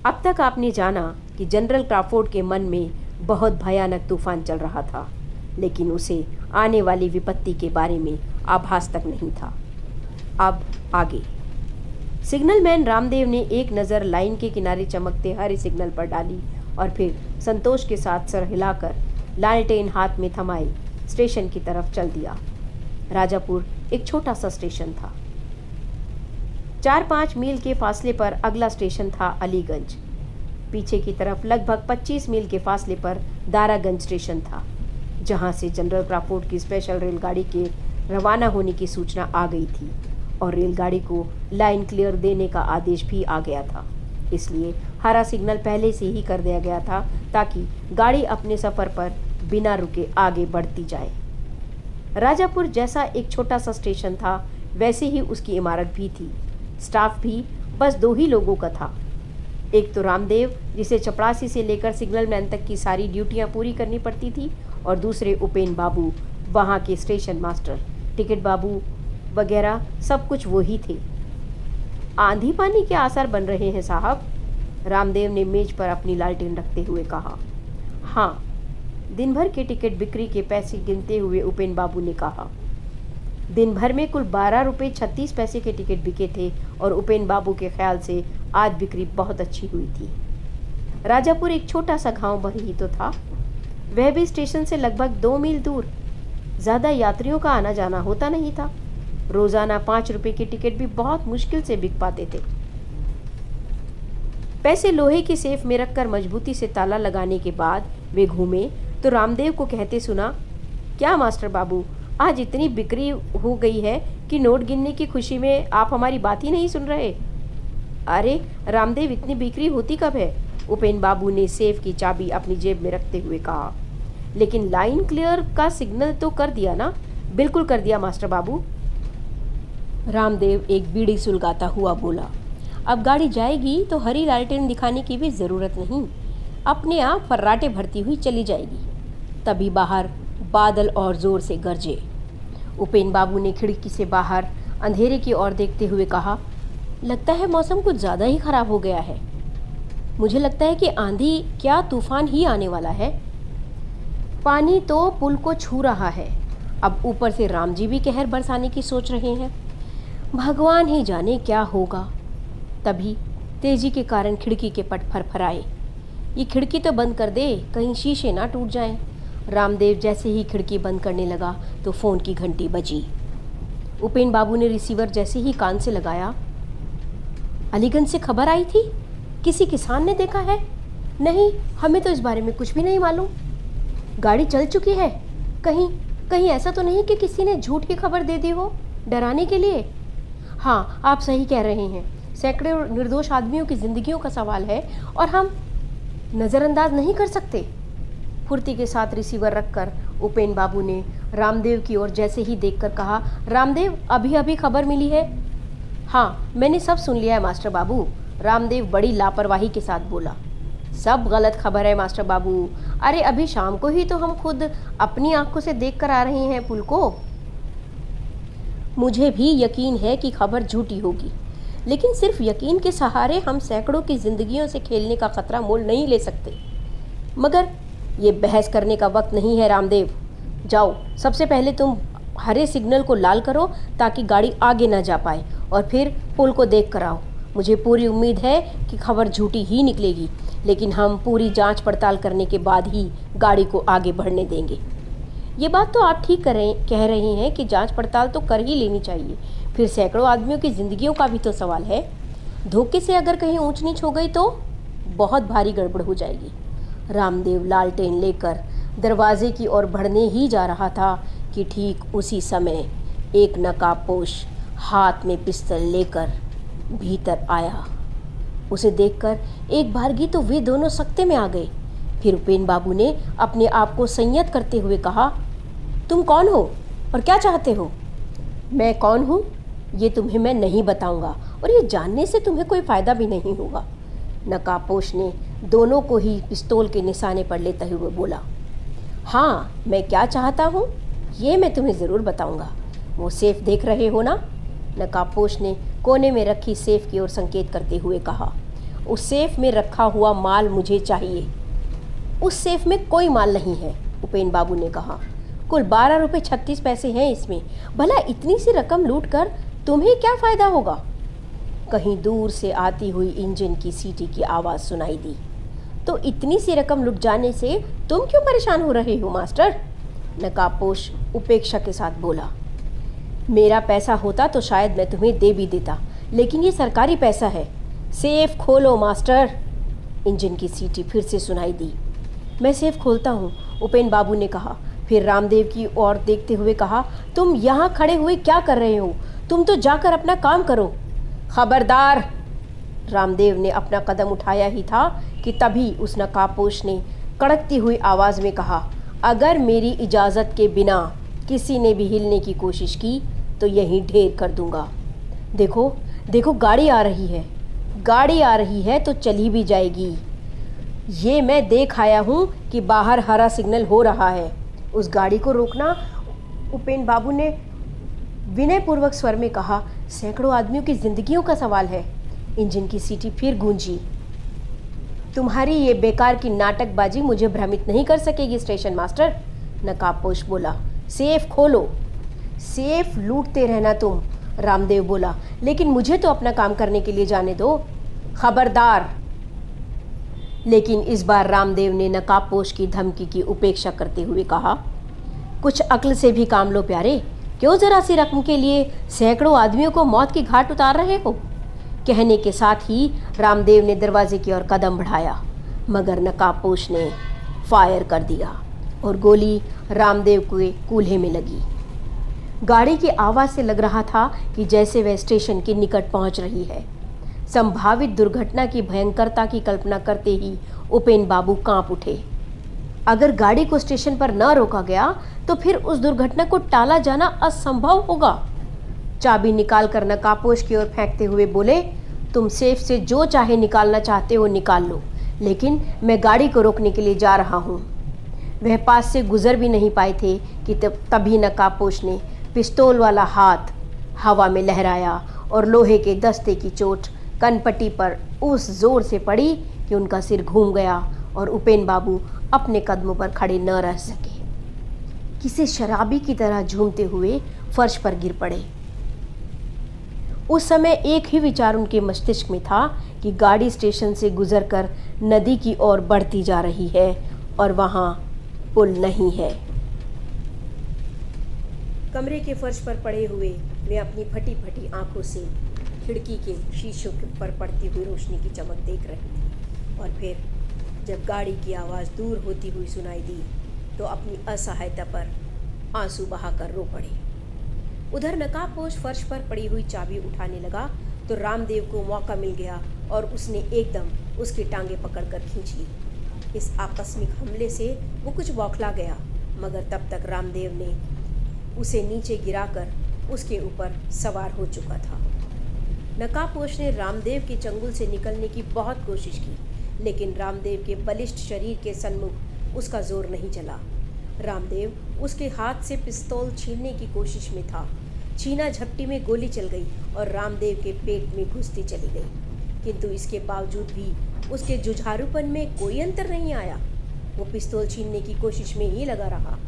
अब तक आपने जाना कि जनरल क्राफोर्ड के मन में बहुत भयानक तूफान चल रहा था, लेकिन उसे आने वाली विपत्ति के बारे में आभास तक नहीं था। अब आगे। सिग्नल मैन रामदेव ने एक नज़र लाइन के किनारे चमकते हरे सिग्नल पर डाली और फिर संतोष के साथ सर हिलाकर लालटेन हाथ में थमाए स्टेशन की तरफ चल दिया। राजापुर एक छोटा सा स्टेशन था। 4-5 मील के फासले पर अगला स्टेशन था अलीगंज। पीछे की तरफ लगभग 25 मील के फासले पर दारागंज स्टेशन था, जहां से जनरल क्राफोर्ड की स्पेशल रेलगाड़ी के रवाना होने की सूचना आ गई थी और रेलगाड़ी को लाइन क्लियर देने का आदेश भी आ गया था। इसलिए हरा सिग्नल पहले से ही कर दिया गया था ताकि गाड़ी अपने सफ़र पर बिना रुके आगे बढ़ती जाए। राजापुर जैसा एक छोटा सा स्टेशन था, वैसे ही उसकी इमारत भी थी। स्टाफ भी बस 2 ही लोगों का था। एक तो रामदेव, जिसे चपरासी से लेकर सिग्नल मैन तक की सारी ड्यूटियां पूरी करनी पड़ती थी, और दूसरे उपेन बाबू, वहाँ के स्टेशन मास्टर, टिकट बाबू वगैरह सब कुछ वही थे। आंधी पानी के आसार बन रहे हैं साहब, रामदेव ने मेज पर अपनी लालटेन रखते हुए कहा। हाँ, दिन भर के टिकट बिक्री के पैसे गिनते हुए उपेन बाबू ने कहा। दिन भर में कुल 12 रुपये 36 पैसे के टिकट बिके थे और उपेन बाबू के ख्याल से आज बिक्री बहुत अच्छी हुई थी। राजापुर एक छोटा सा गांव भर ही तो था, वह भी स्टेशन से लगभग 2 मील दूर। ज़्यादा यात्रियों का आना जाना होता नहीं था। रोज़ाना 5 रुपये के टिकट भी बहुत मुश्किल से बिक पाते थे। पैसे लोहे की सेफ में रखकर मजबूती से ताला लगाने के बाद वे घूमे तो रामदेव को कहते सुना, क्या मास्टर बाबू, आज इतनी बिक्री हो गई है कि नोट गिनने की खुशी में आप हमारी बात ही नहीं सुन रहे। अरे रामदेव, इतनी बिक्री होती कब है? उपेन बाबू ने सेफ की चाबी अपनी जेब में रखते हुए कहा। लेकिन लाइन क्लियर का सिग्नल तो कर दिया ना? बिल्कुल कर दिया मास्टर बाबू, रामदेव एक बीड़ी सुलगाता हुआ बोला। अब गाड़ी जाएगी तो हरी लालटेन दिखाने की भी ज़रूरत नहीं, अपने आप फर्राटे भरती हुई चली जाएगी। तभी बाहर बादल और ज़ोर से गरजे। उपेन बाबू ने खिड़की से बाहर अंधेरे की ओर देखते हुए कहा, लगता है मौसम कुछ ज़्यादा ही ख़राब हो गया है। मुझे लगता है कि आंधी क्या तूफान ही आने वाला है। पानी तो पुल को छू रहा है। अब ऊपर से राम जी भी कहर बरसाने की सोच रहे हैं। भगवान ही जाने क्या होगा। तभी तेजी के कारण खिड़की के पट फरफराए। ये खिड़की तो बंद कर दे, कहीं शीशे ना टूट जाएं। रामदेव जैसे ही खिड़की बंद करने लगा तो फ़ोन की घंटी बजी। उपेन बाबू ने रिसीवर जैसे ही कान से लगाया। अलीगंज से खबर आई थी? किसी किसान ने देखा है? नहीं, हमें तो इस बारे में कुछ भी नहीं मालूम। गाड़ी चल चुकी है? कहीं ऐसा तो नहीं कि किसी ने झूठ की खबर दे दी हो डराने के लिए? हाँ, आप सही कह रहे हैं। सैकड़ों निर्दोष आदमियों की जिंदगियों का सवाल है और हम नज़रअंदाज नहीं कर सकते। फुर्ती के साथ रिसीवर रखकर उपेन बाबू ने रामदेव की ओर जैसे ही देखकर कहा, रामदेव, अभी अभी खबर मिली है। हाँ, मैंने सब सुन लिया है मास्टर बाबू, रामदेव बड़ी लापरवाही के साथ बोला। सब गलत खबर है मास्टर बाबू। अरे अभी शाम को ही तो हम खुद अपनी आंखों से देख कर आ रहे हैं पुल को। मुझे भी यकीन है कि खबर झूठी होगी, लेकिन सिर्फ यकीन के सहारे हम सैकड़ों की जिंदगियों से खेलने का खतरा मोल नहीं ले सकते। मगर ये बहस करने का वक्त नहीं है रामदेव। जाओ, सबसे पहले तुम हरे सिग्नल को लाल करो ताकि गाड़ी आगे ना जा पाए, और फिर पुल को देख कर आओ। मुझे पूरी उम्मीद है कि खबर झूठी ही निकलेगी, लेकिन हम पूरी जांच पड़ताल करने के बाद ही गाड़ी को आगे बढ़ने देंगे। ये बात तो आप ठीक कह रहे हैं कि जांच पड़ताल तो कर ही लेनी चाहिए, फिर सैकड़ों आदमियों की ज़िंदगियों का भी तो सवाल है। धोखे से अगर कहीं ऊंच नीच हो गई तो बहुत भारी गड़बड़ हो जाएगी। रामदेव लालटेन लेकर दरवाजे की ओर बढ़ने ही जा रहा था कि ठीक उसी समय एक नकाबपोश हाथ में पिस्तौल लेकर भीतर आया। उसे देखकर एक बारगी तो वे दोनों सख्ते में आ गए। फिर उपेन बाबू ने अपने आप को संयत करते हुए कहा, तुम कौन हो और क्या चाहते हो? मैं कौन हूँ ये तुम्हें मैं नहीं बताऊंगा, और ये जानने से तुम्हें कोई फ़ायदा भी नहीं होगा। नकाबपोश ने दोनों को ही पिस्तौल के निशाने पर लेते हुए बोला। हाँ, मैं क्या चाहता हूँ ये मैं तुम्हें ज़रूर बताऊंगा। वो सेफ देख रहे हो ना? नकाबपोश ने कोने में रखी सेफ की ओर संकेत करते हुए कहा, उस सेफ में रखा हुआ माल मुझे चाहिए। उस सेफ में कोई माल नहीं है, उपेन बाबू ने कहा। कुल 12 रुपये 36 पैसे हैं इसमें। भला इतनी सी रकम लूट कर तुम्हें क्या फ़ायदा होगा? कहीं दूर से आती हुई इंजन की सीटी की आवाज़ सुनाई दी। तो इतनी सी रकम लुट जाने से तुम क्यों परेशान हो रहे हो मास्टर? नकाबपोश उपेक्षा के साथ बोला। मेरा पैसा होता तो शायद मैं तुम्हें दे भी देता, लेकिन ये सरकारी पैसा है। सेफ खोलो मास्टर। इंजन की सीटी फिर से सुनाई दी। मैं सेफ खोलता हूँ, उपेन बाबू ने कहा। फिर रामदेव की ओर देखते हुए कहा, तुम यहाँ खड़े हुए क्या कर रहे हो? तुम तो जाकर अपना काम करो। खबरदार! रामदेव ने अपना कदम उठाया ही था कि तभी उस नकाबपोश ने कड़कती हुई आवाज़ में कहा, अगर मेरी इजाज़त के बिना किसी ने भी हिलने की कोशिश की तो यहीं ढेर कर दूंगा। देखो देखो, गाड़ी आ रही है। गाड़ी आ रही है तो चली भी जाएगी। ये मैं देख आया हूँ कि बाहर हरा सिग्नल हो रहा है। उस गाड़ी को रोकना, उपेन बाबू ने विनयपूर्वक स्वर में कहा। सैकड़ों आदमियों की जिंदगियों का सवाल है। इंजन की सीटी फिर गूंजी। तुम्हारी ये बेकार की नाटकबाजी मुझे भ्रमित नहीं कर सकेगी स्टेशन मास्टर, नकाबपोश बोला। सेफ खोलो। सेफ लूटते रहना तुम, रामदेव बोला, लेकिन मुझे तो अपना काम करने के लिए जाने दो। खबरदार! लेकिन इस बार रामदेव ने नकाबपोश की धमकी की उपेक्षा करते हुए कहा, कुछ अक्ल से भी काम लो प्यारे। क्यों जरा सी रकम के लिए सैकड़ों आदमियों को मौत की घाट उतार रहे हो? कहने के साथ ही रामदेव ने दरवाजे की ओर कदम बढ़ाया, मगर नकाबपोश ने फायर कर दिया और गोली रामदेव के कूल्हे में लगी। गाड़ी की आवाज़ से लग रहा था कि जैसे वह स्टेशन के निकट पहुंच रही है। संभावित दुर्घटना की भयंकरता की कल्पना करते ही उपेन बाबू कांप उठे। अगर गाड़ी को स्टेशन पर न रोका गया तो फिर उस दुर्घटना को टाला जाना असंभव होगा। चाबी निकाल कर नकाबपोश की ओर फेंकते हुए बोले, तुम सेफ से जो चाहे निकालना चाहते हो निकाल लो, लेकिन मैं गाड़ी को रोकने के लिए जा रहा हूँ। वह पास से गुजर भी नहीं पाए थे कि तभी नकाबपोश ने पिस्तौल वाला हाथ हवा में लहराया और लोहे के दस्ते की चोट कनपट्टी पर उस जोर से पड़ी कि उनका सिर घूम गया और उपेन बाबू अपने कदमों पर खड़े न रह सके। किसी शराबी की तरह झूमते हुए फर्श पर गिर पड़े। उस समय एक ही विचार उनके मस्तिष्क में था कि गाड़ी स्टेशन से गुजरकर नदी की ओर बढ़ती जा रही है और वहां पुल नहीं है। कमरे के फर्श पर पड़े हुए वे अपनी फटी फटी आंखों से खिड़की के शीशों पर पड़ती हुई रोशनी की चमक देख रहे थे और फिर जब गाड़ी की आवाज़ दूर होती हुई सुनाई दी तो अपनी असहायता पर आंसू बहाकर रो पड़े। उधर नकाबपोश फर्श पर पड़ी हुई चाबी उठाने लगा तो रामदेव को मौका मिल गया और उसने एकदम उसकी टांगे पकड़कर खींच ली। इस आकस्मिक हमले से वो कुछ बौखला गया, मगर तब तक रामदेव ने उसे नीचे गिराकर उसके ऊपर सवार हो चुका था। नकाबपोश ने रामदेव के चंगुल से निकलने की बहुत कोशिश की, लेकिन रामदेव के बलिष्ठ शरीर के सन्मुख उसका जोर नहीं चला। रामदेव उसके हाथ से पिस्तौल छीनने की कोशिश में था। छीना झपटी में गोली चल गई और रामदेव के पेट में घुसती चली गई, किंतु इसके बावजूद भी उसके जुझारूपन में कोई अंतर नहीं आया। वो पिस्तौल छीनने की कोशिश में ही लगा रहा।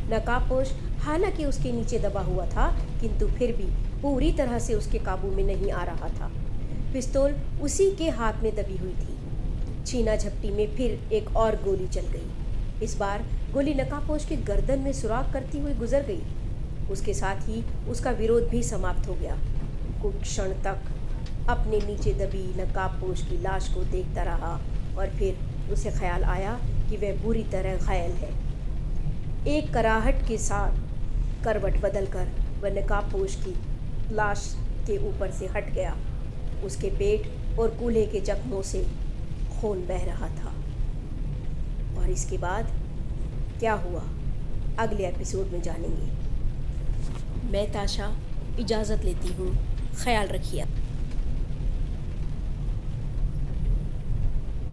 नकाबपोश हालांकि उसके नीचे दबा हुआ था, किंतु फिर भी पूरी तरह से उसके काबू में नहीं आ रहा था। पिस्तौल उसी के हाथ में दबी हुई थी। छीना झपटी में फिर एक और गोली चल गई। इस बार गोली नकाबपोश की गर्दन में सुराख करती हुई गुजर गई। उसके साथ ही उसका विरोध भी समाप्त हो गया। कुछ क्षण तक अपने नीचे दबी नकाबपोश की लाश को देखता रहा और फिर उसे ख्याल आया कि वह बुरी तरह घायल है। एक कराहट के साथ करवट बदलकर वह नकाबपोश की लाश के ऊपर से हट गया। उसके पेट और कूल्हे के जख्मों से खून बह रहा था। और इसके बाद क्या हुआ अगले एपिसोड में जानेंगे। मैं ताशा इजाज़त लेती हूँ। ख्याल रखिए।